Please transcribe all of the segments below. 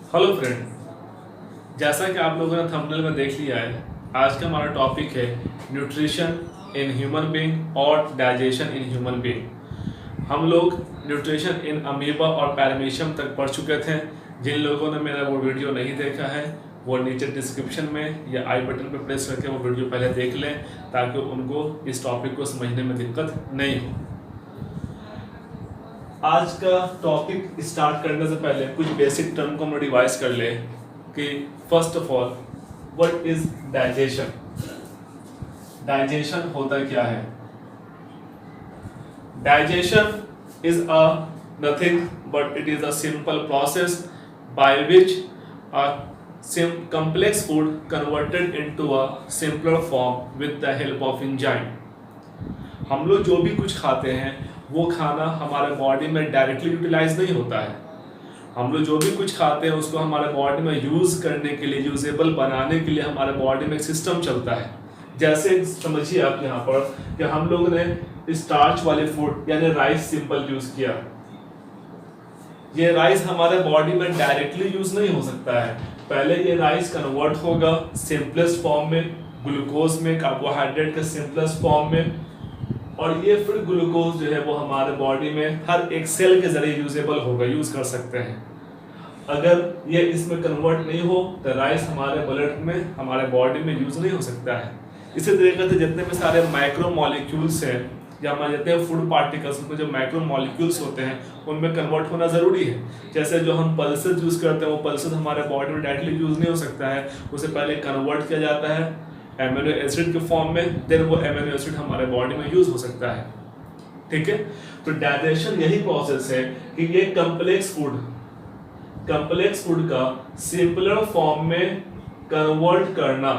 Hello friend, जैसा कि आप लोगों ने थंबनेल में देख लिया है, आज का हमारा टॉपिक है न्यूट्रिशन इन ह्यूमन बीइंग और डाइजेशन इन ह्यूमन बीइंग। हम लोग न्यूट्रिशन इन अमीबा और पैरामीशियम तक पढ़ चुके थे। जिन लोगों ने मेरा वो वीडियो नहीं देखा है वो नीचे डिस्क्रिप्शन में या आई बटन पर प्रेस करके वो वीडियो पहले देख लें, ताकि उनको इस टॉपिक को समझने में दिक्कत नहीं हो। आज का टॉपिक स्टार्ट करने से पहले कुछ बेसिक टर्म को हम रिवाइज कर ले कि first of all what is digestion. Digestion होता क्या है? Digestion is a nothing but it is a simple process by which a complex food converted into a simpler form with the help of enzyme। हम लोग जो भी कुछ खाते हैं वो खाना हमारे बॉडी में डायरेक्टली यूटिलाइज नहीं होता है। हम लोग जो भी कुछ खाते हैं उसको हमारे बॉडी में यूज करने के लिए, यूजेबल बनाने के लिए हमारे बॉडी में एक सिस्टम चलता है। जैसे समझिए आप यहाँ पर कि हम लोग ने स्टार्च वाले फूड यानी राइस सिंपल यूज किया। ये राइस हमारे बॉडी में डायरेक्टली यूज नहीं हो सकता है। पहले ये राइस कन्वर्ट होगा सिंपलेस्ट फॉर्म में, ग्लूकोज में, कार्बोहाइड्रेट के सिंपलेस्ट फॉर्म में, और ये फिर ग्लूकोज जो है वो हमारे बॉडी में हर एक सेल के जरिए यूजेबल होगा, यूज कर सकते हैं। अगर ये इसमें कन्वर्ट नहीं हो तो राइस हमारे ब्लड में, हमारे बॉडी में यूज नहीं हो सकता है। इसी तरीके से जितने भी सारे माइक्रो मॉलिक्यूल्स हैं या हमारे जितने फूड पार्टिकल्स, उसमें जो माइक्रो मॉलिक्यूल्स होते हैं उनमें कन्वर्ट होना जरूरी है। जैसे जो हम पल्सेस यूज करते हैं वो पल्सेस हमारे बॉडी में डायरेक्टली यूज नहीं हो सकता है, उसे पहले कन्वर्ट किया जाता है एमिनो एसिड के फॉर्म में, देन वो एमिनो एसिड हमारे बॉडी में यूज हो सकता है। ठीक है, तो डाइजेशन यही प्रोसेस है कि ये कॉम्प्लेक्स फूड का सिंपलर फॉर्म में कन्वर्ट करना।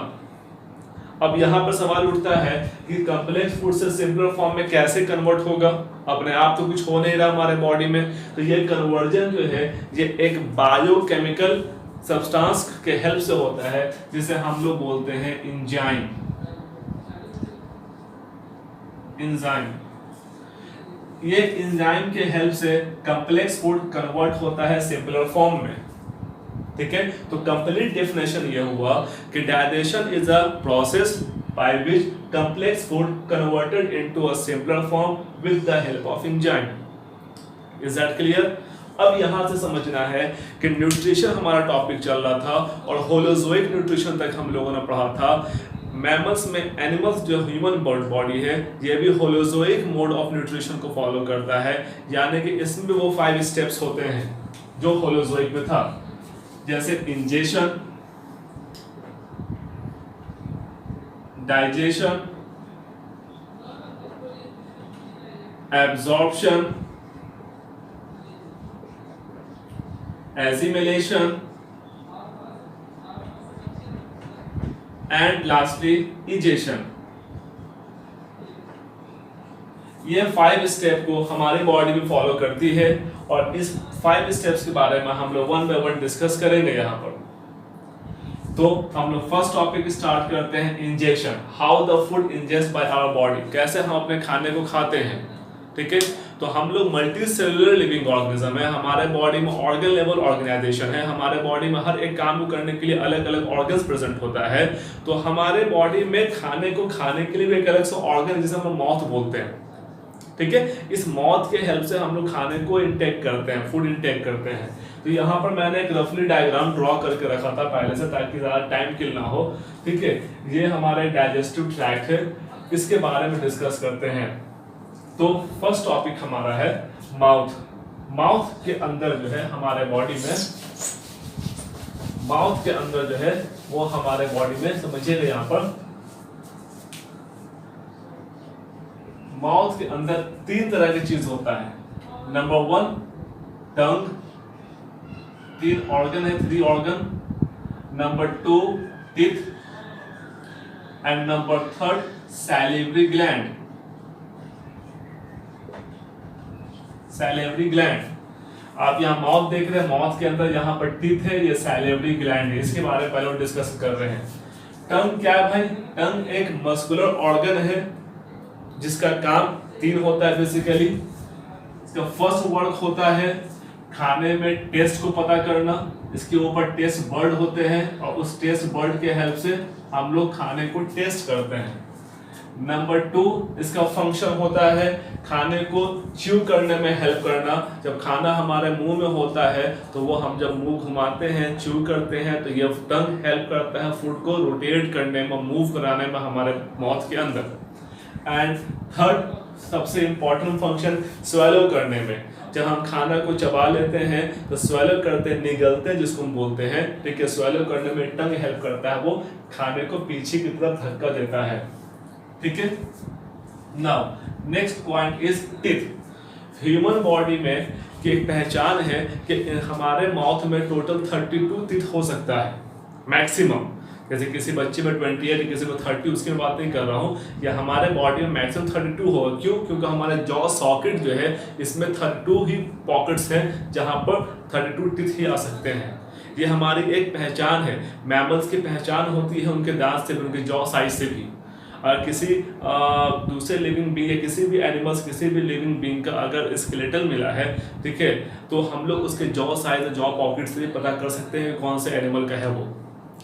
अब यहाँ पर सवाल उठता है कि कॉम्प्लेक्स फूड से सिंपलर फॉर्म में कैसे कन्वर्ट होगा? अपने आप तो कुछ हो नहीं रहा हमारे बॉडी में, तो ये कन्वर्जन जो है ये एक बायोकेमिकल सब्सटेंस के हेल्प से होता है, जिसे हम लोग बोलते हैं एंजाइम। ये एंजाइम के हेल्प से कॉम्प्लेक्स फूड कन्वर्ट होता है सिंपलर फॉर्म में। ठीक है, तो कंप्लीट डेफिनेशन ये हुआ कि digestion is a process by which complex food converted into a simpler form with the help of enzyme. Is that clear? अब यहां से समझना है कि न्यूट्रिशन हमारा टॉपिक चल रहा था और होलोजोइक न्यूट्रिशन तक हम लोगों ने पढ़ा था। मैमल्स में, एनिमल्स जो ह्यूमन बॉडी है ये भी होलोजोइक मोड ऑफ न्यूट्रिशन को फॉलो करता है, यानी कि इसमें भी वो 5 स्टेप्स होते हैं जो होलोजोइक में था, जैसे ingestion, digestion, absorption, assimilation and lastly egestion. ये 5 स्टेप को हमारी बॉडी भी फॉलो करती है और इस 5 स्टेप्स के बारे में हम लोग 1 बाय 1 डिस्कस करेंगे यहाँ पर। तो हम लोग फर्स्ट टॉपिक स्टार्ट करते हैं, injection. How the food ingest by our body, कैसे हम अपने खाने को खाते हैं। ठीक है, तो हम लोग मल्टी सेलुलर लिविंग ऑर्गेनिज्म है, हमारे बॉडी में ऑर्गन लेवल ऑर्गेनाइजेशन है, हमारे बॉडी में हर एक काम को करने के लिए अलग अलग ऑर्गन्स प्रेजेंट होता है। तो हमारे बॉडी में खाने को खाने के लिए भी एक अलग सा ऑर्गन जिसे हम माउथ बोलते हैं। ठीक है, इस माउथ के हेल्प से हम लोग खाने को इंटेक करते हैं, फूड इंटेक करते हैं। तो यहाँ पर मैंने एक रफली डायग्राम ड्रॉ करके रखा था पहले से, ताकि ज़्यादा टाइम किल ना हो। ठीक है, ये हमारे डाइजेस्टिव ट्रैक्ट है, इसके बारे में डिस्कस करते हैं। तो फर्स्ट टॉपिक हमारा है माउथ। माउथ के अंदर जो है हमारे बॉडी में, माउथ के अंदर जो है वो हमारे बॉडी में, समझिएगा यहाँ पर माउथ के अंदर 3 तरह की चीज होता है। नंबर 1 टंग, 3 ऑर्गन है, 3 organ. Number 2 teeth and number 3 salivary gland. Salivary gland, आप यहाँ माउथ देख रहे हैं, माउथ के अंदर यहाँ पर टीथ है, ये सैलिवरी ग्लैंड है। इसके बारे में पहले डिस्कस कर रहे हैं। टंग क्या है भाई? टंग एक मस्कुलर ऑर्गन है जिसका काम 3 होता है बेसिकली। इसका फर्स्ट वर्क होता है खाने में टेस्ट को पता करना, इसके ऊपर टेस्ट बर्ड होते हैं और उस टेस्ट बर्ड के हेल्प से हम लोग खाने को टेस्ट करते हैं। नंबर 2 इसका फंक्शन होता है खाने को च्यू करने में हेल्प करना। जब खाना हमारे मुंह में होता है तो वो हम जब मुंह घुमाते हैं, च्यू करते हैं, तो ये टंग हेल्प करता है फूड को रोटेट करने में, मूव कराने में हमारे माउथ के अंदर। एंड थर्ड सबसे इंपॉर्टेंट फंक्शन स्वेलो करने में। जब हम खाना को चबा लेते हैं तो स्वेलो करते हैं, निगलते हैं जिसको हम बोलते हैं, ठीक है। स्वेलो करने में टंग हेल्प करता है, वो खाने को पीछे की तरफ धक्का देता है, ठीक है। Now next point is teeth. Human body में की एक पहचान है कि हमारे माउथ में टोटल 32 टीथ हो सकता है मैक्सिमम। जैसे किसी बच्चे में 28, किसी में 30, उसकी बात नहीं कर रहा हूँ। या हमारे बॉडी में मैक्सिमम 32 होगा। क्यों? क्योंकि हमारे जॉ सॉकेट जो है इसमें 32 ही पॉकेट्स हैं जहाँ पर 32 टीथ ही आ सकते हैं। ये हमारी एक पहचान है। मैमल्स की पहचान होती है उनके दांत से भी, उनके जॉ साइज से भी। और किसी दूसरे लिविंग बींग या किसी भी एनिमल्स, किसी भी लिविंग बींग का अगर स्केलेटल मिला है, ठीक है, तो हम लोग उसके जॉ साइज, जॉ पॉकेट से भी पता कर सकते हैं कौन से एनिमल का है वो,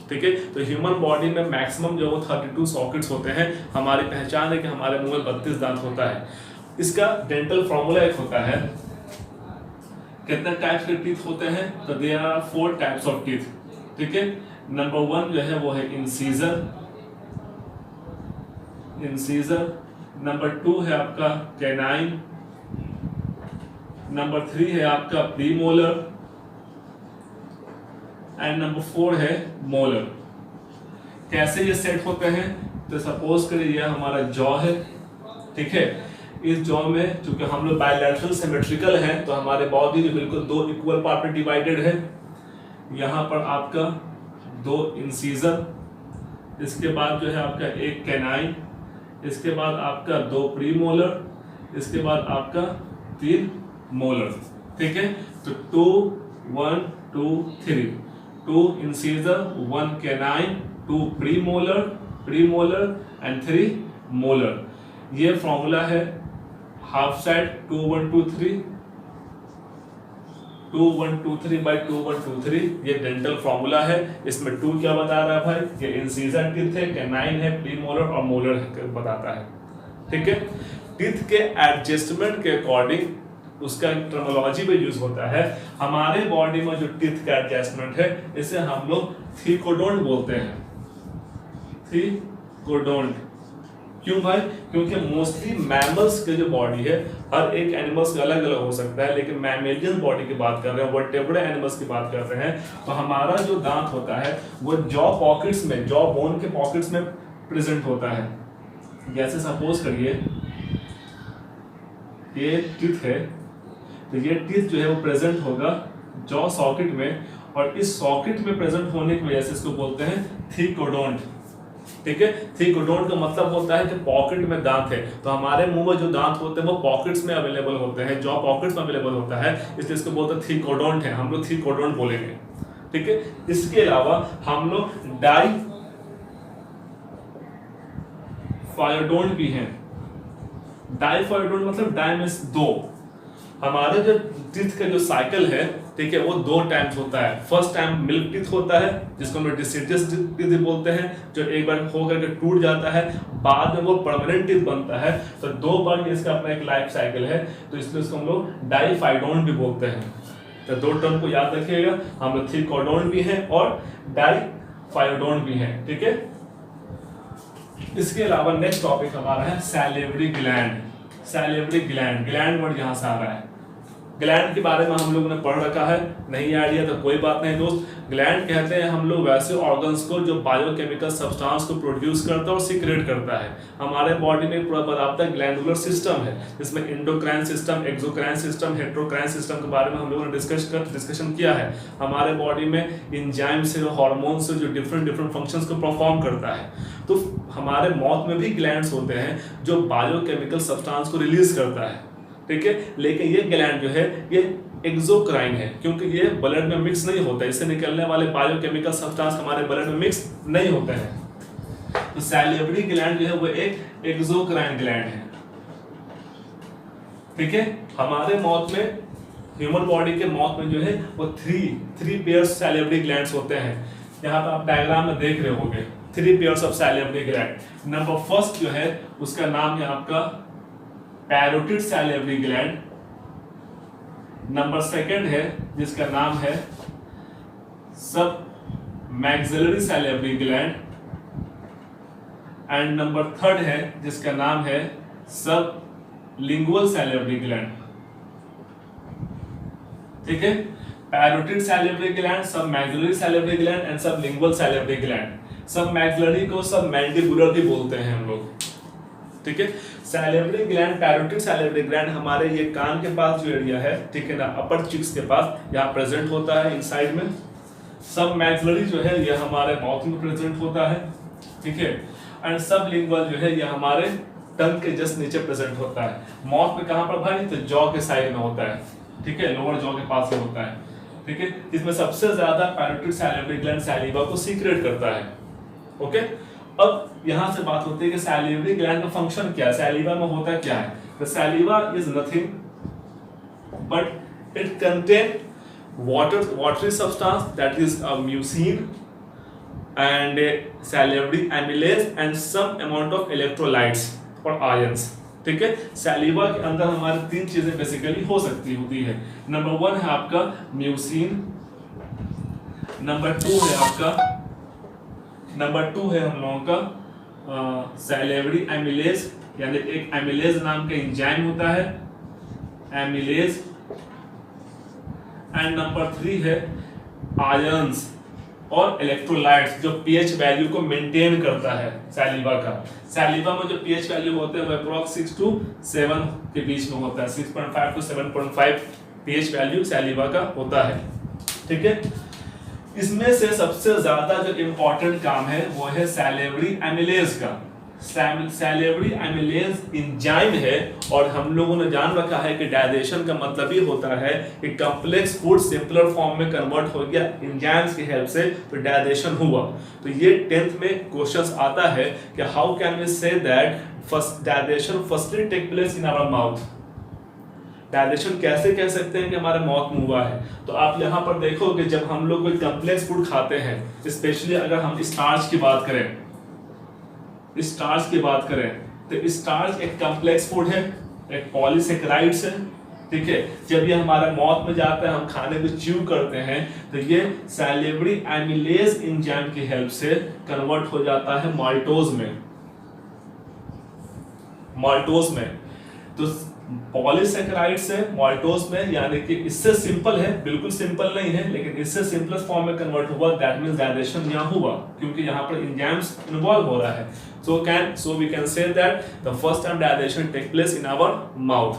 ठीक है। तो ह्यूमन बॉडी में मैक्सिमम जो वो 32 सॉकेट्स होते हैं। हमारी पहचान है कि हमारे मुंह में 32 दांत होता है। इसका डेंटल फॉर्मूला एक होता है। कितने टाइप्स के टीथ होते हैं? तो there are 4 types of teeth, ठीक है। नंबर 1 जो है वो है इंसीजर। नंबर 2 है आपका कैनाइन। नंबर 3 है आपका प्रीमोलर एंड नंबर 4 है मोलर। कैसे ये सेट होते हैं? तो सपोज करिए ये हमारा जॉ है, ठीक है। इस जॉ में चूंकि हम लोग बायलैटरल सिमेट्रिकल हैं तो हमारे बॉडी जो बिल्कुल 2 इक्वल पार्ट में डिवाइडेड है। यहाँ पर आपका 2 इंसीजर, इसके बाद जो है आपका 1 कैनाइन, इसके बाद आपका 2 प्रीमोलर, इसके बाद आपका 3 मोलर, ठीक है। तो 2 1 2 3, 2 incisor, 1 canine, 2 premolar and 3 molar। ये फॉर्मूला है हाफ साइड 2 1 2 3 2 1 2 3 by 2 1 2 3। ये डेंटल फॉर्मूला है। इसमें 2 क्या बता रहा है भाई? ये इंसीजर टीथ है, कैनाइन है, प्रीमोलर और मोलर बताता है, ठीक है। टीथ के एडजस्टमेंट के अकॉर्डिंग उसका टर्मिनोलॉजी पे यूज होता है। हमारे बॉडी में जो टीथ का एडजस्टमेंट है इसे हम लोग थीकोडोंट बोलते हैं। थीकोडोंट क्यों भाई? क्योंकि मोस्टली मैमल्स के जो बॉडी है, हर एक एनिमल्स का अलग अलग हो सकता है, लेकिन मैमेलियन बॉडी की बात कर रहे हैं, वर्टेब्रेट एनिमल्स की बात कर रहे हैं, तो हमारा जो दांत होता है वो जॉ पॉकेट्स में, जॉ बोन के पॉकेट्स में प्रेजेंट होता है। जैसे सपोज करिए ये टीथ है, तो ये टीथ जो है वो प्रेजेंट होगा जॉ सॉकेट में, और इस सॉकेट में प्रेजेंट होने की वजह से इसको बोलते हैं थीकोडोंट, ठीक है। थीकोडोंट का मतलब होता है कि पॉकेट में दांत है। तो हमारे मुंह में जो दांत होते हैं वो पॉकेट्स में अवेलेबल होते हैं, जॉ पॉकेट्स में अवेलेबल होता है, इसलिए इसको बोलते हैं थीकोडोंट है। हम लोग थीकोडोंट बोलेंगे, ठीक है। इसके अलावा हम लोग डाइफायोडोंट भी हैं। डाइफायोडोंट मतलब डाई मींस 2। हमारे जो टीथ का जो साइकिल है, ठीक है, वो 2 टाइम्स होता है। फर्स्ट टाइम मिल्क टीथ होता है जिसको हम लोग डिसिडियस टीथ बोलते हैं, जो एक बार हो करके टूट जाता है, बाद में वो परमानेंट टीथ बनता है। तो 2 बार इसका अपना एक लाइफ साइकिल है, तो इसलिए इसको हम लोग डाइफायोडोंट भी बोलते हैं। तो 2 टर्म को याद रखिएगा, हम लोग थीकोडोंट भी हैं और डाइफायोडोंट भी हैं, ठीक है। इसके अलावा नेक्स्ट टॉपिक हमारा है salivary gland. Salivary gland, gland word यहाँ से आ रहा है। ग्लैंड के बारे में हम लोगों ने पढ़ रखा है, नहीं आइडिया तो कोई बात नहीं दोस्त। ग्लैंड कहते हैं हम लोग वैसे ऑर्गन्स को जो बायोकेमिकल सब्सटेंस को प्रोड्यूस करता है और सीक्रेट करता है। हमारे बॉडी में पूरा बराबर ग्लैंडुलर सिस्टम है, जिसमें endocrine system, exocrine system, heterocrine system के बारे में हम लोगों ने डिस्कशन किया है। हमारे बॉडी में एंजाइम से, हार्मोन से जो डिफरेंट फंक्शंस को परफॉर्म करता है। तो हमारे माउथ में भी ग्लैंड्स होते हैं जो बायोकेमिकल सब्सटेंस को रिलीज करता है, ठीक है। लेकिन ये ग्लैंड जो है ये एक्सोक्राइन है, क्योंकि ये ब्लड में मिक्स नहीं होता है। इससे निकलने वाले बायोकेमिकल सब्सटेंस हमारे ब्लड में मिक्स नहीं होते हैं। तो सैलिवरी ग्लैंड जो है वो एक एक्सोक्राइन ग्लैंड है, ठीक है। हमारे माउथ में ह्यूमन बॉडी के माउथ में जो है वो थ्री पेयर्स सैलिवरी ग्लैंड्स होते हैं। यहाँ पे आप डायग्राम में देख रहे होंगे 3 pairs of salivary gland. Number first जो है उसका नाम है आपका parotid salivary gland. Number second है जिसका नाम है सब maxillary salivary gland. And number third है जिसका नाम है सब लिंगुअल सैलिवरी ग्लैंड। ठीक है, parotid salivary gland, submaxillary salivary gland and sublingual salivary gland. Submaxillary को सब मैंडिबुलर भी बोलते हैं हम लोग। ठीक है, salivary gland, parotid salivary gland हमारे ये कान के पास जो एरिया है, ठीक है ना, अपर चिक्स के पास यहाँ प्रेजेंट होता है इनसाइड में। सब मैक्सिलरी जो है ये हमारे माउथ में प्रेजेंट होता है। ठीक है, एंड सब लिंगुअल जो है ये हमारे टंग के जस्ट नीचे प्रेजेंट होता है। माउथ में कहां पर भाई, तो जॉ के साइड में होता है। ठीक है, लोअर जॉ के पास में होता है। ठीक है, इसमें सबसे ज्यादा पैरोटिड सैलिवरी ग्लैंड सैलिवा को सीक्रेट करता है। ओके, अब यहां से बात होती है कि सैलिवरी ग्लैंड का फंक्शन क्या है, सैलिवा में होता क्या है। The saliva is nothing but it contain watery substance that is a mucin and salivary amylase and some amount of electrolytes or ions। ठीक है, सैलिवा के अंदर हमारे 3 चीजें बेसिकली हो सकती होती है। नंबर 1 है आपका म्यूसिन, नंबर 2 है हम लोगों का सैलिवरी एमिलेज, यानी एक एमिलेज नाम का एंजाइम होता है, एमिलेज। एंड नंबर 3 है आयंस और इलेक्ट्रोलाइट्स, जो पीएच वैल्यू को मेंटेन करता है सैलिवा का। सैलिवा में जो पीएच वैल्यू होते हैं वो अप्रॉक्स 6 to 7 के बीच में होता है। 6.5 to 7.5 पीएच वैल्यू सैलिवा का होता है। ठीक है, इसमें से सबसे ज्यादा जो इंपॉर्टेंट काम है वो है सैलिवरी एमिलेज का। सैलिवरी एमिलेज एंजाइम है, और हम लोगों ने जान रखा है कि डाइजेशन का मतलब ही होता है कि कॉम्प्लेक्स फूड सिंपलर फॉर्म में कन्वर्ट हो गया एंजाइम्स की हेल्प से, तो डाइजेशन हुआ। तो ये 10th में क्वेश्चंस आता है कि how can we say that first digestion firstly take place in our mouth. Digestion कैसे कह सकते हैं कि हमारे माउथ में हुआ है। तो आप यहाँ पर देखोगे जब हम लोग कोई कॉम्प्लेक्स फूड खाते हैं, स्पेशली अगर हम स्टार्च की बात करें, स्टार्च की बात करें तो स्टार्च एक कॉम्प्लेक्स फूड है, एक पॉलीसेकेराइड्स है। ठीक है, जब ये हमारे माउथ में जाता है, हम खाने को च्यू करते हैं, तो ये सैलिवरी एमिलेज एंजाइम की हेल्प से कन्वर्ट हो जाता है माल्टोज में। तो पॉलीसेकेराइड से माल्टोज में, यानी कि इससे सिंपल है, बिल्कुल सिंपल नहीं है, लेकिन इससे सिंपलेस्ट फॉर्म में कन्वर्ट हुआ। दैट मींस डाइजेशन यहाँ हुआ, क्योंकि यहाँ पर एंजाइम्स इन्वॉल्व हो रहा है। So we can say that the first time digestion take place in our mouth।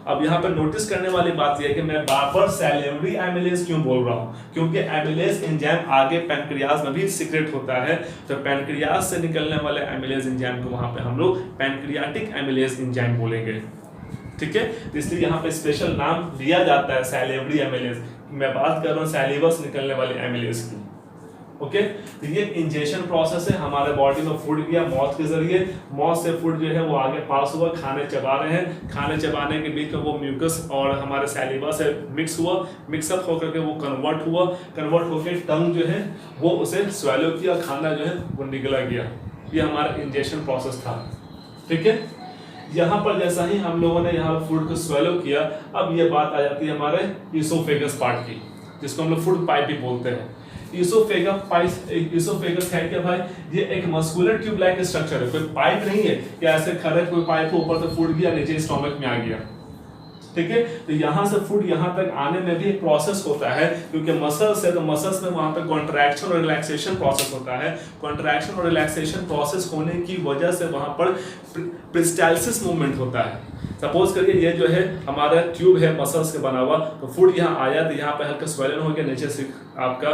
अब यहाँ पर नोटिस करने वाली बात यह है कि मैं बार-बार सैलिवरी एमिलेज क्यों बोल रहा हूँ, क्योंकि एमिलेज एंजाइम आगे पैनक्रियाज में भी सीक्रेट होता है। तो पैनक्रियाज से निकलने वाले एमिलेज एंजाइम को वहां पे हम लोग पैनक्रियाटिक एमिलेज एंजाइम बोलेंगे। ठीक है, इसलिए यहाँ पे स्पेशल नाम दिया जाता है सैलिवरी एमिलेज। मैं बात कर रहा हूँ सैलिवा से निकलने वाले एमिलेज की। ओके, तो ये इंजेक्शन प्रोसेस है, हमारे बॉडी में फूड गया माउथ के जरिए, माउथ से फूड जो है वो आगे पास हुआ, खाने चबा रहे हैं, खाने चबाने के बीच में वो म्यूकस और हमारे सैलिवा से मिक्स हुआ, मिक्सअप होकर के वो कन्वर्ट होकर टंग जो है वो उसे स्वेलो किया, खाना जो है वो निकला गया। ये हमारा इंजेक्शन प्रोसेस था। ठीक है, यहाँ पर जैसा ही हम लोगों ने यहाँ फूड को स्वेलो किया, अब ये बात आ जाती है हमारे इसोफेगस पार्ट की, जिसको हम लोग फूड पाइप भी बोलते हैं। इसोफेगस है क्या भाई, ये एक मस्कुलर ट्यूब लाइक स्ट्रक्चर है, कोई पाइप नहीं है कि ऐसे खड़े कोई पाइप ऊपर से फूड गया नीचे स्टोमक में आ गया। ठीक है, तो यहाँ से फूड यहाँ तक आने में भी एक प्रोसेस होता है, क्योंकि मसल्स है तो मसल्स में वहां पे कॉन्ट्रैक्शन और रिलैक्सेशन प्रोसेस होता है। कॉन्ट्रैक्शन और रिलैक्सेशन प्रोसेस होने की वजह से वहां पर पेरिस्टाल्सिस मूवमेंट होता है। सपोज करिए ये जो है हमारा ट्यूब है मसल्स के बना हुआ, तो फूड यहाँ आया तो यहाँ पे हल्का स्वेलन हो गया, नीचे से आपका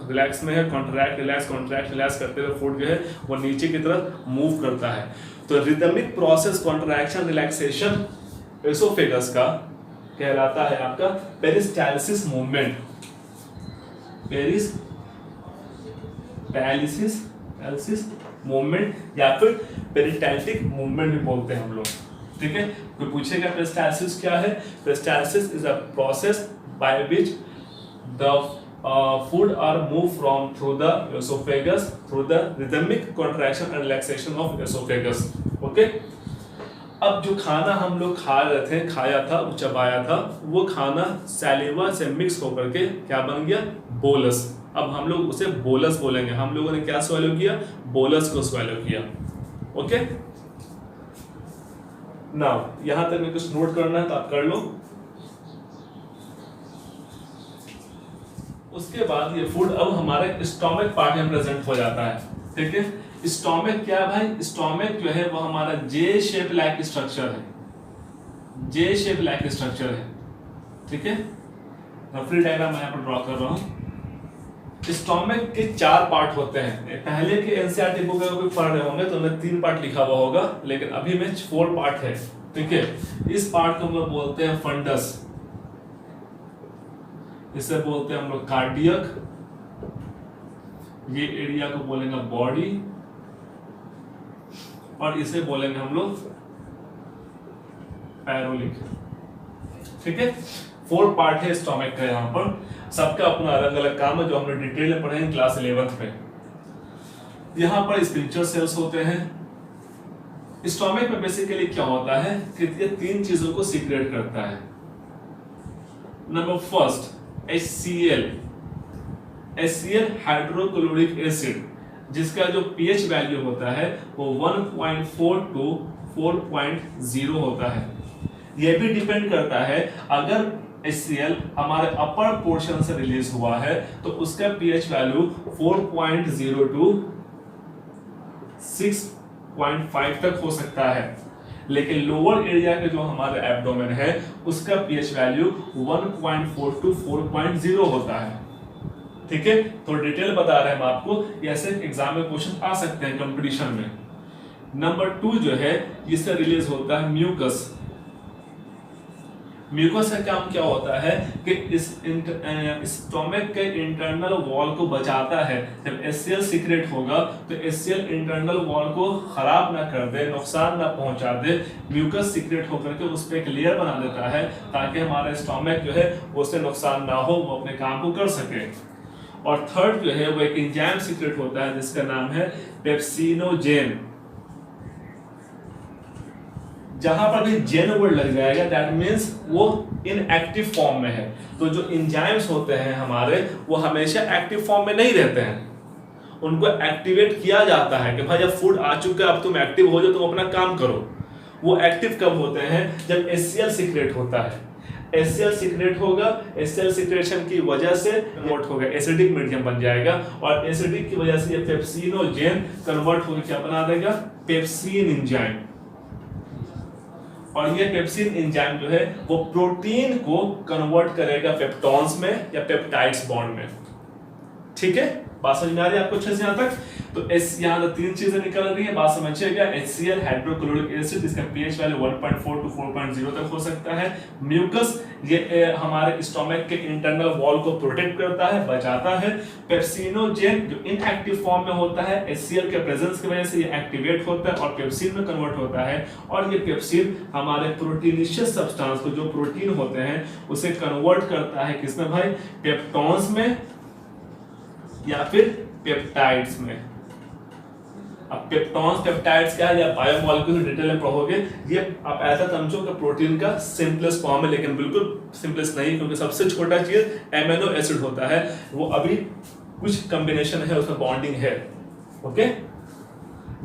रिलैक्स में है, कॉन्ट्रैक्ट रिलैक्स करते हुए फूड जो है वो नीचे की तरफ मूव करता है। तो rhythmic process contraction relaxation oesophagus का कहलाता है आपका पेरिस्टाल्सिस मूवमेंट। पेरिस्टाल्सिस मूवमेंट या फिर पेरिस्टाल्टिक मूवमेंट भी बोलते हैं हम लोग। ठीक है। कोई पूछेगा पेरिस्टालसिस क्या है? Peristalsis is a process by which the food are moved from through the esophagus through the rhythmic contraction and relaxation of esophagus. Okay? अब जो खाना हम लोग खाया था, चबाया था, वो खाना सैलिवा से मिक्स होकर के क्या बन गया? बोलस। अब हम लोग उसे बोलस बोलेंगे। हम लोगों ने क्या स्वैलो किया? बोलस को स्वैलो किया। ओके, नाउ यहां तक में कुछ नोट करना है तो आप कर लो। उसके बाद ये फूड अब हमारे स्टोमक पार्ट में प्रेजेंट हो जाता है। ठीक है, स्टोमक क्या है भाई? स्टोमक जो है वो हमारा जे शेप लाइक स्ट्रक्चर है। जे शेप लाइक स्ट्रक्चर है। ठीक है, फ्री डायग्राम मैं यहाँ पर ड्रॉ कर रहा हूँ। स्टोमक के 4 पार्ट होते हैं। पहले के एनसीईआरटी बुक में कोई पढ़ रहे होंगे तो उन्हें 3 पार्ट लिखा हुआ होगा, लेकिन अभी में 4 पार्ट है। ठीक है, इस पार्ट को हम लोग बोलते हैं फंडस, इसे बोलते हैं हम लोग कार्डियक, ये एरिया को बोलेंगे बॉडी, और इसे बोलेंगे हम लोग पैरोलिक। ठीक है, 4 पार्ट है स्टोमक का। यहाँ पर सबका अपना अलग अलग काम है जो हमने डिटेल में पढ़े हैं क्लास 11th में। यहाँ पर स्पिंचर सेल्स होते हैं। स्टोमक में बेसिकली क्या होता है कि ये 3 चीजों को सीक्रेट करता है। Number first HCl, HCl hydrochloric acid, जिसका जो pH वैल्यू होता है वो 1.4 to 4.0 होता है। यह भी डिपेंड करता है, अगर HCl हमारे अपर पोर्शन से रिलीज हुआ है तो उसका pH वैल्यू 4.0 to 6.5 तक हो सकता है, लेकिन लोअर एरिया के जो हमारे एब्डोमेन है उसका pH वैल्यू 1.4 to 4.0 होता है। ठीक है, तो डिटेल बता रहे हैं हम आपको, ऐसे एग्जाम में क्वेश्चन आ सकते हैं कंपटीशन में। नंबर 2 जो है, इससे रिलीज होता है म्यूकस। म्यूकस का काम क्या होता है कि इस स्टोमक के इंटरनल वॉल को बचाता है। जब HCl सीक्रेट होगा तो HCl इंटरनल वॉल को खराब ना कर दे, नुकसान ना पहुंचा दे। म्यूकस सीक्रेट होकर के उस पर एक लेयर बना देता है ताकि हमारा स्टोमक जो है उससे नुकसान ना हो, वो अपने काम को कर सके। और थर्ड जो है वो एक एंजाइम सीक्रेट होता है जिसका नाम है पेप्सिनोजेन। जहां पर भी जेन वर्ड लग जाएगा दैट मींस वो इनएक्टिव फॉर्म में है। तो जो एंजाइम्स होते हैं हमारे वो हमेशा एक्टिव फॉर्म में नहीं रहते हैं, उनको एक्टिवेट किया जाता है कि भाई जब फूड आ चुका है अब तुम एक्टिव हो जाओ, तुम अपना काम करो। वो एक्टिव कब होते हैं? जब HCl सीक्रेट होता है। HCl सीक्रेट होगा, HCl सीक्रेशन की वजह से कन्वर्ट होगा, एसिडिक मीडियम बन जाएगा, और एसिडिक की वजह से ये पेप्सिनोजेन कन्वर्ट होकर क्या बना देगा? Pepsin enzyme. और ये पेप्सिन एंजाइम जो है वो प्रोटीन को कन्वर्ट करेगा पेप्टॉन्स में या पेप्टाइड्स बॉन्ड में। ठीक है, बात समझ में आ रही है आपको अच्छे से यहाँ तक? तो यहाँ 3 चीजें निकल रही है, बात समझिएगा। HCl हाइड्रोक्लोरिक एसिड, इसका pH वैल्यू 1.4 to 4.0 तक हो सकता है। म्यूकस, ये हमारे स्टोमक के इंटरनल वॉल को प्रोटेक्ट करता है, बचाता है। पेप्सिनोजेन जो इनएक्टिव फॉर्म में होता है, HCl के प्रेजेंस की वजह से ये एक्टिवेट होता है और पेप्सिन में कन्वर्ट होता है। और ये पेप्सिन हमारे प्रोटीनिशियस सब्सटेंस को, जो प्रोटीन होते हैं, उसे कन्वर्ट करता है किसमें भाई? पेप्टॉन्स में या फिर पेप्टाइड्स में। अब पेप्टॉन्स पेप्टाइड्स क्या है या बायोमोलिक्यूल डिटेल में पढ़ोगे। ये आप ऐसा समझो कि प्रोटीन का सिंपलेस्ट फॉर्म है, लेकिन बिल्कुल सिंपलेस्ट नहीं, क्योंकि सबसे छोटा चीज एमिनो एसिड होता है। वो अभी कुछ कॉम्बिनेशन है, उसमें बॉन्डिंग है। ओके,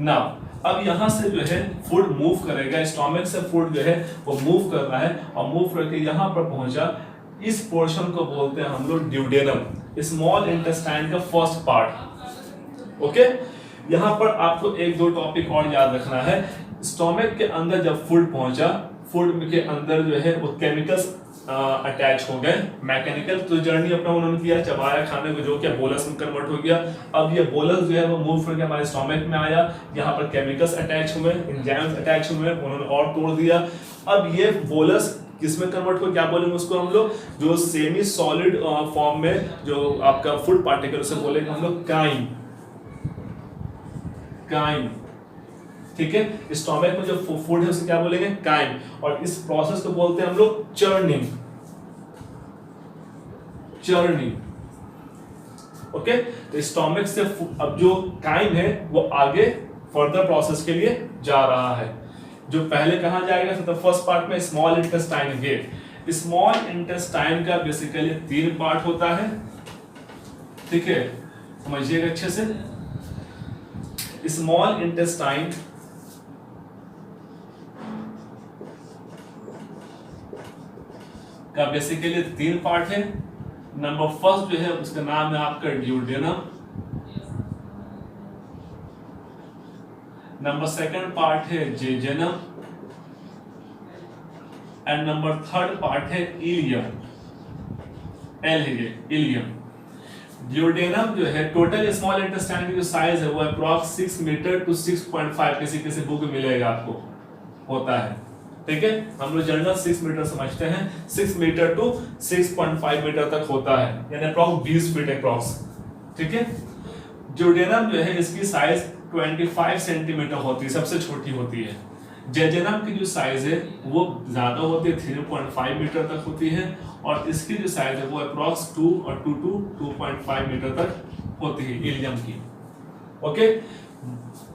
नाउ अब यहां से जो है फूड मूव करेगा, स्टोमक से फूड जो है वो मूव कर रहा है, और मूव करके यहां पर पहुंचा। इस पोर्शन को बोलते हैं हम लोग ड्यूडेनम, स्मॉल इंटेस्टाइन का फर्स्ट पार्ट। ओके, यहां पर आपको 1-2 टॉपिक और याद रखना है। स्टोमक के अंदर जब फूड पहुंचा, फूड के अंदर जो है वो केमिकल्स अटैच हो गए। मैकेनिकल तो जर्नी अपना उन्होंने किया, चबाया खाने को, जो क्या बोलस में कन्वर्ट हो गया। अब ये बोलस जो है वो मूव करके हमारे स्टोमक में आया, यहाँ पर केमिकल्स अटैच हुए, एंजाइम्स अटैच हुए, उन्होंने और तोड़ दिया। अब ये बोलस किसमें कन्वर्ट हो, क्या बोलेंगे उसको हम लोग? जो सेमी सॉलिड फॉर्म में जो आपका फूड पार्टिकल, उसे बोलेंगे हम लोग काइन। काइन, ठीक है। स्टोमक में जो फूड है उसे क्या बोलेंगे, काइम, और इस प्रोसेस को बोलते हैं हम लोग चर्निंग। ओके, तो स्टोमक से अब जो काइम है वो आगे फर्दर प्रोसेस के लिए जा रहा है। जो पहले कहां जाएगा, तो फर्स्ट पार्ट में स्मॉल इंटेस्टाइन है। स्मॉल इंटेस्टाइन का बेसिकली 3 पार्ट होता है, ठीक है, समझिएगा अच्छे से। स्मॉल इंटेस्टाइन का बेसिकली 3 पार्ट है। नंबर फर्स्ट जो है उसका नाम है आपका ड्यूडेनम। नंबर सेकंड पार्ट है jejunum, and number third part है इलियम। एल है ये इलियम। ड्यूडेनम जो है टोटल स्मॉल इंटेस्टाइन की जो साइज है वो अप्रॉक्स 6 मीटर टू 6.5 किसी किसी बुक में मिलेगा आपको, होता है, ठीक है। हम लोग जनरल 6 मीटर समझते हैं, 6 मीटर टू 6.5 मीटर तक होता है, यानी अप्रॉक्स 20 फीट अप्रॉक्स, ठीक है। ड्यूडेनम जो है इसकी साइज 25 सेंटीमीटर होती है, सबसे छोटी होती है। जेजेनम की जो साइज है वो ज्यादा होती है, 3.5 मीटर तक होती है, और इसकी जो साइज है वो अप्रॉक्स 2 और 2 to 2.5 मीटर तक होती है इलियम की। ओके,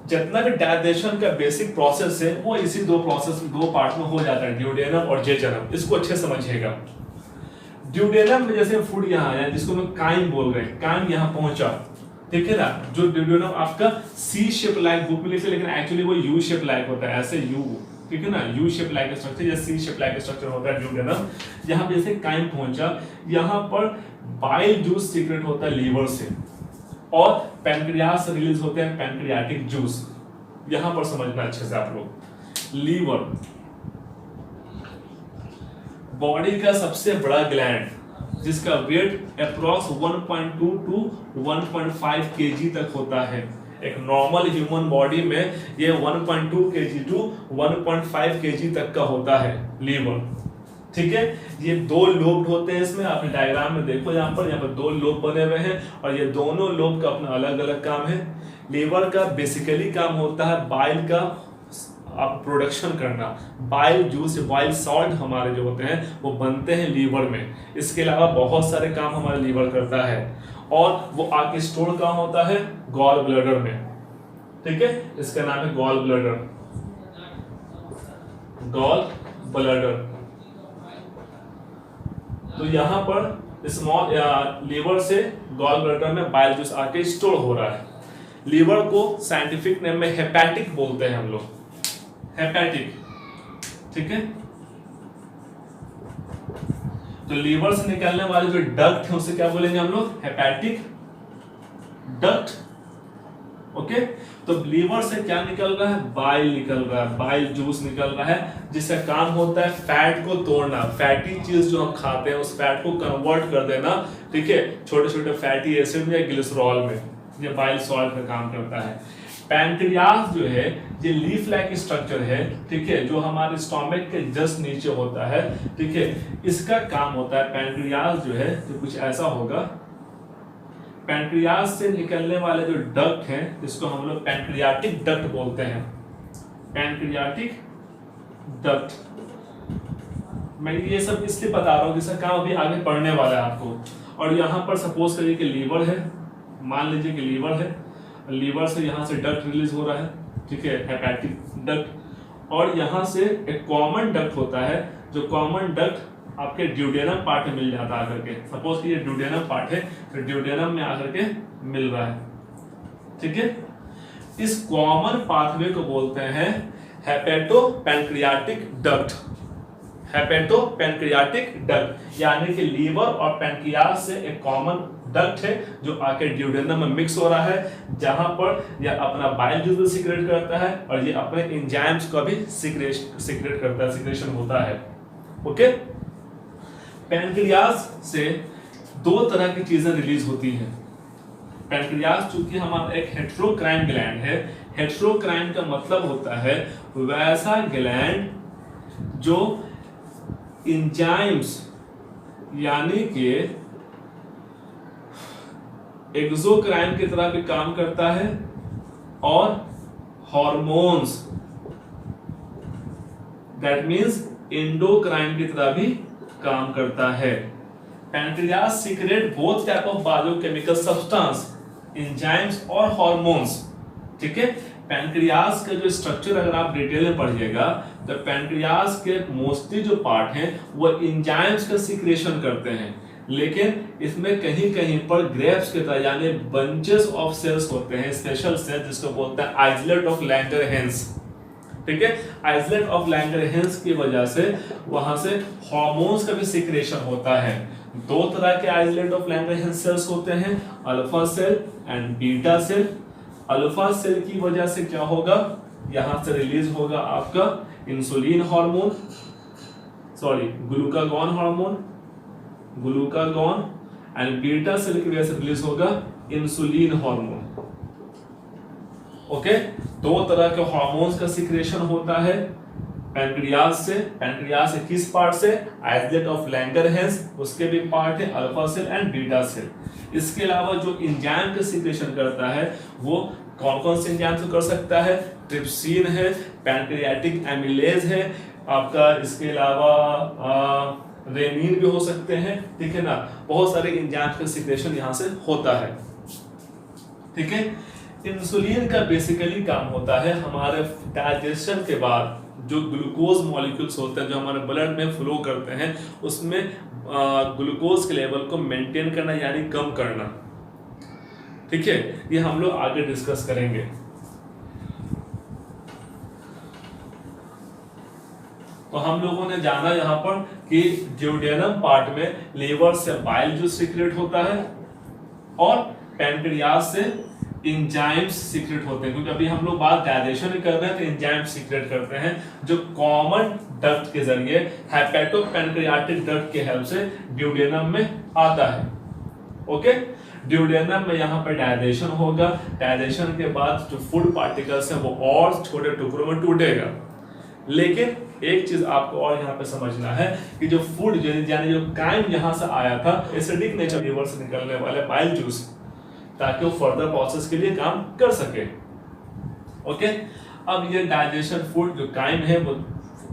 जितना भी डाइजेशन का बेसिक प्रोसेस है वो इसी दो पार्ट में हो जाता है, ड्यूडेनम और जेजेनम। इसको अच्छे समझिएगा। ड्यूडेनम में जैसे फूड यहाँ आया जिसको मैं काइम बोल रहे हैं, काइम यहाँ पहुंचा, ठीक है ना। जो ड्यूडेनम आपका सी शेप लाइक बुक में लिखे, लेकिन एक्चुअली वो यू शेप लाइक होता है, ऐसे यू, ठीक है ना, यू शेप लाइक स्ट्रक्चर या सी शेप लाइक स्ट्रक्चर होता है ड्यूडेनम। यहाँ पे जैसे काइम पहुंचा, यहाँ पर बाइल जूस सीक्रेट होता है लीवर से, और पैनक्रियास से रिलीज होते हैं पैनक्रियाटिक जूस। यहां पर समझना अच्छे से आप लोग। लीवर बॉडी का सबसे बड़ा ग्लैंड जिसका वेट अप्रॉक्स 1.2 टू 1.5 केजी तक होता है। एक नॉर्मल ह्यूमन बॉडी में ये 1.2 केजी टू 1.5 केजी तक का होता है लीवर, ठीक है। ये 2 लोब होते हैं इसमें, आप डायग्राम में देखो, यहाँ पर 2 लोब बने हुए हैं, और ये दोनों लोब का अपना अलग अलग काम है। लीवर का बेसिकली काम होता है बाइल का आप प्रोडक्शन करना, बाइल जूस, बाइल सॉल्ट हमारे जो होते हैं वो बनते हैं लीवर में। इसके अलावा बहुत सारे काम हमारा लीवर करता है, और वो आके स्टोर कहाँ होता है, गॉल ब्लैडर में, ठीक है। इसका नाम है गॉल ब्लैडर, गॉल ब्लैडर। तो यहाँ पर स्मॉल लीवर से गॉल ब्लैडर में बाइल जूस आके स्टोर हो रहा है। लीवर को साइंटिफिक नेम में हेपेटिक बोलते हैं हम लोग, हेपेटिक, ठीक है। तो लीवर से निकलने वाले जो डक्ट है उसे क्या बोलेंगे हम लोग, हेपेटिक डक्ट। ओके, तो लीवर से क्या निकल रहा है, बाइल निकल रहा है, बाइल जूस निकल रहा है, जिसका काम होता है फैट को तोड़ना, फैटी चीज जो हम खाते हैं उस फैट को कन्वर्ट कर देना, ठीक है, छोटे छोटे फैटी एसिड में या ग्लिसरॉल में। ये बाइल सॉल्ट का काम करता है। पैनक्रियास जो है ये लीफ लाइक स्ट्रक्चर है, ठीक है, जो हमारे स्टोमक के जस्ट नीचे होता है, ठीक है। इसका काम होता है, पैनक्रियास जो है तो कुछ ऐसा होगा। पैनक्रियास से निकलने वाले जो डक्ट हैं इसको हम लोग पैनक्रियाटिक डक्ट बोलते हैं, पैनक्रियाटिक डक्ट। मैं ये सब इसलिए बता रहा हूँ जिसका काम अभी आगे पढ़ने वाला है आपको। और यहाँ पर सपोज करिए कि लीवर है, मान लीजिए कि लीवर है, लीवर से यहाँ से डक्ट रिलीज हो रहा है, ठीक है, हेपेटिक डक्ट। और यहाँ से एक कॉमन डक्ट होता है, जो कॉमन डक्ट आपके ड्यूडेनम पार्ट में मिल जाता है आकर के। सपोज कि ये ड्यूडेनम पार्ट है, तो ड्यूडेनम में आकर के मिल रहा है, ठीक है। इस कॉमन पाथवे को बोलते हैं hepato pancreatic duct, hepato pancreatic duct. यानी कि लीवर और पैनक्रियास से एक कॉमन डक्ट है जो आके ड्यूडेनम में मिक्स हो रहा है, जहां पर यह अपना बाइल जूस भी सीक्रेट करता है और ये अपने एंजाइम्स का भी सीक्रेट करता है, सीक्रेशन होता है। ओके, पैनक्रियास से 2 तरह की चीजें रिलीज होती हैं। पैनक्रियास चूंकि हमारा एक हेटेरोक्राइन ग्लैंड है, हेटेरोक्राइन का मतलब होता है वैसा ग्लैंड जो एंजाइम्स यानी कि एक्सोक्राइन की तरह भी काम करता है, और हार्मोन्स दैट मीन्स एंडोक्राइन की तरह भी काम करता है। Pancreas secret both type of biochemical substance, enzymes और हार्मोन्स। ठीक है, पैनक्रियाज का जो स्ट्रक्चर अगर आप डिटेल में पढ़िएगा तो पैनक्रियाज के मोस्टली जो पार्ट हैं वो एंजाइम्स का सीक्रेशन करते हैं, लेकिन इसमें कहीं कहीं पर ग्रेप्स के तरह यानी बंचेस ऑफ सेल्स होते हैं, स्पेशल सेल्स जिसको बोलते हैं आइसोलेट ऑफ लैंगरहैंस। ठीक है, आइसोलेट ऑफ लैंगरहैंस की वजह से वहां से हार्मोन्स का भी सीक्रेशन होता है। दो तरह के आइसोलेट ऑफ लैंगरहैंस सेल्स होते हैं, alpha cell and beta cell. Alpha cell की वजह से क्या होगा, यहां से रिलीज होगा आपका insulin hormone, sorry glucagon hormone, glucagon, and beta cell की वजह से रिलीज होगा इंसुलिन हार्मोन। ओके, दो तरह के हार्मोन्स का सीक्रेशन होता है पैनक्रियाज से। पैनक्रियाज से किस पार्ट से, आइसोलेट ऑफ लैंगरहैंस, उसके भी पार्ट है alpha cell and beta cell. इसके अलावा जो एंजाइम का सीक्रेशन करता है वो कौन कौन से एंजाइम से कर सकता है, ट्रिप्सिन है, पैनक्रियाटिक एमिलेज है आपका, इसके अलावा रेनिन भी हो सकते हैं। ठीक है ना, बहुत सारे एंजाइम का सीक्रेशन यहां से होता है। ठीक है, इंसुलिन का बेसिकली काम होता है हमारे डाइजेशन के बाद जो ग्लूकोज मॉलिक्यूल्स होते हैं जो हमारे ब्लड में फ्लो करते हैं उसमें ग्लूकोज के लेवल को मेंटेन करना यानी कम करना। ठीक है, ये हम लोग आगे डिस्कस करेंगे। तो हम लोगों ने जाना यहाँ पर कि ड्यूडेनम पार्ट में लीवर से बाइल जूस सीक्रेट होता है और पैनक्रियाज से एंजाइम्स सीक्रेट होते हैं, क्योंकि अभी हम लोग बात डाइजेशन कर रहे हैं तो एंजाइम सीक्रेट करते हैं जो कॉमन डक्ट के जरिए हेपेटोपैनक्रियाटिक डक्ट के हेल्प से ड्यूडेनम में आता है। ओके, ड्यूडेनम में यहाँ पर डाइजेशन होगा, डाइजेशन के बाद जो फूड पार्टिकल्स हैं वो और छोटे टुकड़ों में टूटेगा। लेकिन एक चीज आपको और यहाँ पे समझना है कि जो फूड यानी जो काइम यहाँ से आया था एसिडिक नेचर लीवर से निकलने वाले बाइल जूस, ताकि वो फर्दर प्रोसेस के लिए काम कर सके। ओके, अब ये डाइजेशन फूड जो काइम है वो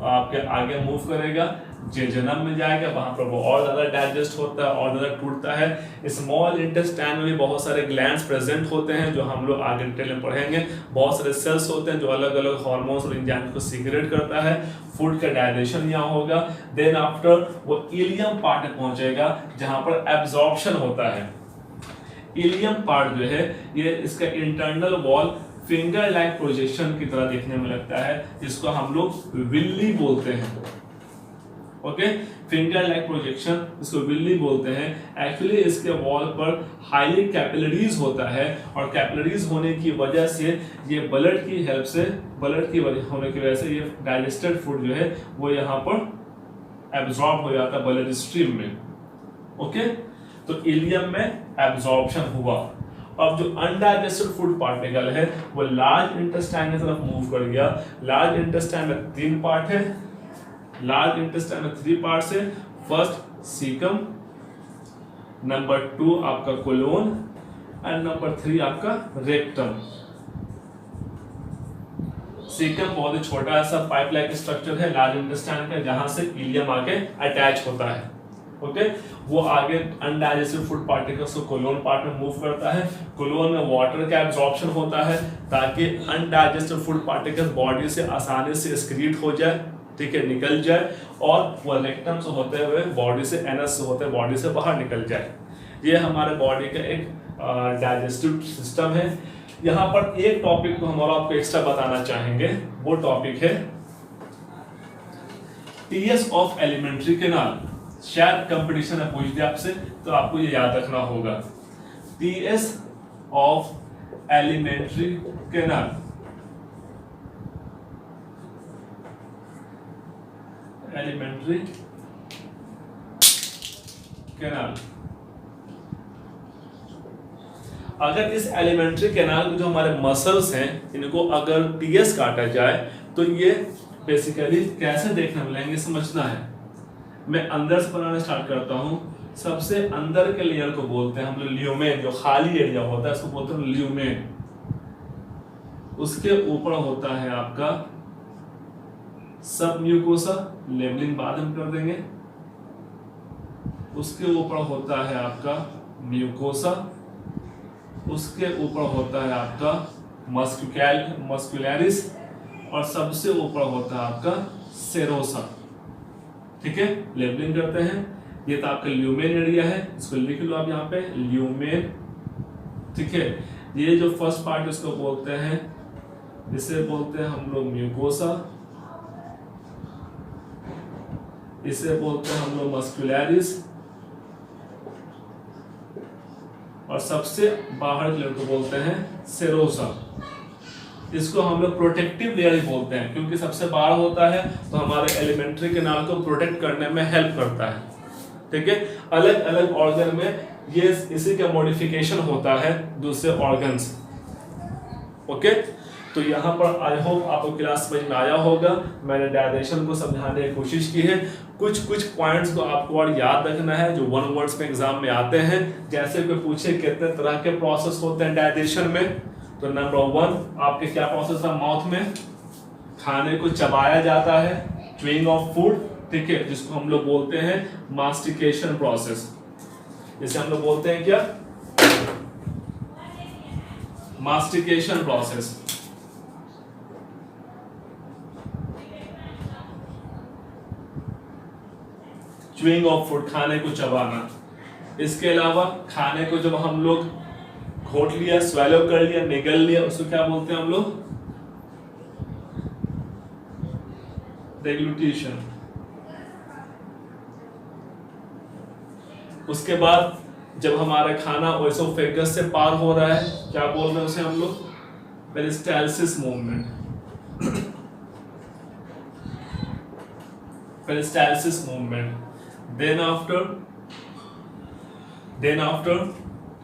आपके आगे मूव करेगा, जेजनम में जाएगा, वहां पर वो और ज्यादा डाइजेस्ट होता है और ज्यादा टूटता है। स्मॉल इंटेस्टाइन में भी बहुत सारे ग्लैंड्स प्रेजेंट होते हैं जो हम लोग आगे डिटेल में पढ़ेंगे। बहुत सारे सेल्स होते हैं जो अलग अलग हार्मोन्स और एंजाइम्स को सीक्रेट करता है। फूड का डाइजेशन यहाँ होगा, देन आफ्टर वो इलियम पार्ट में पहुंचेगा जहां पर एब्जॉर्प्शन होता है। इलियम पार्ट जो है ये इसका internal wall finger like projection की तरह देखने में लगता है, जिसको हम लोग विल्ली बोलते हैं। ओके, फिंगर लाइक प्रोजेक्शन इसको विल्ली बोलते हैं। एक्चुअली इसके वॉल पर हाईली कैपिलरीज होता है और कैपिलरीज होने की वजह से ये ब्लड की हेल्प से, ब्लड की होने की वजह से ये डाइजेस्टेड फूड जो है वो यहाँ पर एब्जॉर्ब हो जाता है ब्लड स्ट्रीम में। ओके, तो इलियम में एब्जॉर्प्शन हुआ। अब जो अनडाइजेस्टेड फूड पार्टिकल है वो लार्ज इंटेस्टाइन की तरफ मूव कर गया। लार्ज इंटेस्टाइन में 3 पार्ट है, लार्ज इंटेस्टाइन में 3 पार्ट्स है। फर्स्ट सीकम, नंबर 2 आपका कोलोन एंड नंबर 3 आपका रेक्टम। सीकम बहुत ही छोटा ऐसा पाइप लाइक स्ट्रक्चर है लार्ज इंटेस्टाइन का, जहां से इलियम आके अटैच होता है। ओके, वो आगे अनडाइजेस्टेड फूड पार्टिकल्स को कोलोन पार्ट में मूव करता है। कोलोन में वाटर का एब्जॉर्प्शन होता है ताकि अनडाइजेस्टेड फूड पार्टिकल्स बॉडी से आसानी से एक्सक्रीट हो जाए, ठीक है, निकल जाए, और वो रेक्टम से होते हुए बॉडी से, एनस से होते बॉडी से बाहर निकल जाए। ये हमारे बॉडी का एक डाइजेस्टिव सिस्टम है। यहाँ पर एक टॉपिक को हम और आपको एक्स्ट्रा बताना चाहेंगे, वो टॉपिक है टीएस ऑफ एलिमेंट्री कैनाल। शायद कंपटीशन में पूछ दिया आपसे, तो आपको ये याद रखना होगा। टीएस of alimentary canal, alimentary canal. अगर इस एलिमेंट्री कैनाल जो हमारे मसल्स हैं इनको अगर टीएस काटा जाए तो ये बेसिकली कैसे देखने मिलेंगे समझना है। मैं अंदर से बनाना स्टार्ट करता हूं। सबसे अंदर के लेयर को बोलते हैं हम लोग ल्यूमेन, जो खाली एरिया होता है उसको बोलते हैं ल्यूमेन। उसके ऊपर होता है आपका सब म्यूकोसा, लेबलिंग बाद में कर देंगे। उसके ऊपर होता है आपका म्यूकोसा, उसके ऊपर होता है आपका मस्कुलैरिस, और सबसे ऊपर होता है आपका सेरोसा। ठीक है, लेबलिंग करते हैं। ये तो आपका ल्यूमेन एरिया है, इसको लिख लो आप यहाँ पे, ल्यूमेन। ठीक है, ये जो फर्स्ट पार्ट इसको बोलते हैं, इसे बोलते हैं हम लोग म्यूकोसा, इसे बोलते हैं हम लोग मस्कुलैरिस, और सबसे बाहर के लेयर को बोलते हैं सेरोसा। इसको हम लोग प्रोटेक्टिव लेयर ही बोलते हैं, क्योंकि सबसे बाहर होता है तो हमारे एलिमेंट्री कैनाल को प्रोटेक्ट करने में हेल्प करता है। ठीक है, अलग अलग ऑर्गन में ये इसी का मॉडिफिकेशन होता है दूसरे ऑर्गन्स। ओके, तो यहाँ पर आई होप आपको क्लास समझ में आया होगा। मैंने डायजेशन को समझाने की कोशिश की है। कुछ पॉइंट्स को आपको और याद रखना है जो वन वर्ड्स में एग्जाम में आते हैं। जैसे कोई पूछे कितने तरह के प्रोसेस होते हैं डायजेशन में, तो नंबर 1 आपके क्या प्रोसेस है, माउथ में खाने को चबाया जाता है, च्यूइंग ऑफ फूड। ठीक है, जिसको हम लोग बोलते हैं मास्टिकेशन प्रोसेस। इसे हम लोग बोलते हैं क्या, मास्टिकेशन प्रोसेस। च्यूइंग ऑफ फूड, खाने को चबाना। इसके अलावा खाने को जब हम लोग घोट लिया, स्वेलो कर लिया, निगल लिया, उसको क्या बोलते हैं हम लोग, डेग्लूटिशन। उसके बाद जब हमारा खाना ओएसोफेगस से पार हो रहा है, क्या बोल रहे हैं उसे हम लोग, peristalsis movement. Peristalsis movement. Then after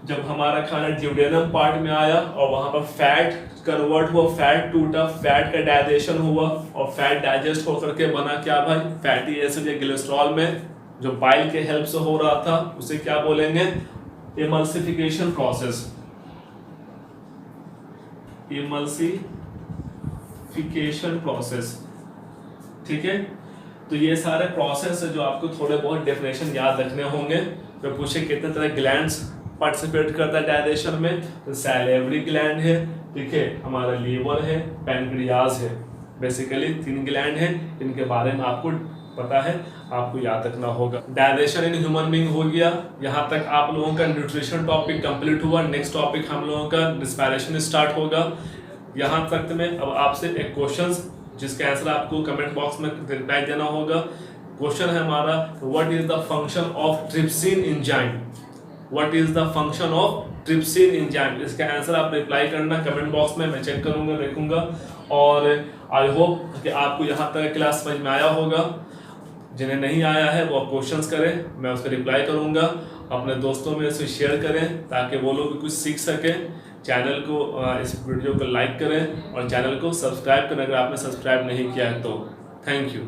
जब हमारा खाना ड्यूडेनम पार्ट में आया और वहां पर फैट कन्वर्ट हुआ, फैट टूटा, फैट का डाइजेशन हुआ, और फैट डाइजेस्ट होकर के बना क्या भाई, फैटी एसिड या कोलेस्ट्रॉल में जो बाइल के हेल्प से हो रहा था, उसे क्या बोलेंगे, इमल्सिफिकेशन प्रोसेस। Emulsification process. ठीक है, तो ये सारे प्रोसेस है जो आपको थोड़े बहुत डेफिनेशन याद रखने होंगे। तो पूछे कितने तरह ग्लैंड्स पार्टिसिपेट करता है डाइजेशन में, तो सैलिवरी ग्लैंड है, ठीक है, हमारा लीवर है, पैनक्रियाज है। बेसिकली 3 ग्लैंड है, इनके बारे में आपको पता है, आपको याद रखना होगा। डाइजेशन इन ह्यूमन बीइंग हो गया। यहाँ तक आप लोगों का न्यूट्रिशन टॉपिक कंप्लीट हुआ। नेक्स्ट टॉपिक हम लोगों का रिस्पायरेशन स्टार्ट होगा। यहाँ तक में अब आपसे एक क्वेश्चन जिसका आंसर आपको कमेंट बॉक्स में रिप्लाई देना होगा। क्वेश्चन है हमारा, what is the function of trypsin enzyme. What is the function of trypsin enzyme, इसका आंसर आप रिप्लाई करना कमेंट बॉक्स में, मैं चेक करूंगा, देखूंगा। और आई होप कि आपको यहाँ तक क्लास समझ में आया होगा। जिन्हें नहीं आया है वो क्वेश्चंस करें, मैं उसका रिप्लाई करूंगा। अपने दोस्तों में इसे शेयर करें ताकि वो लोग भी कुछ सीख सकें। चैनल को इस वीडियो को लाइक करें और चैनल को सब्सक्राइब करें अगर आपने सब्सक्राइब नहीं किया है तो। Thank you.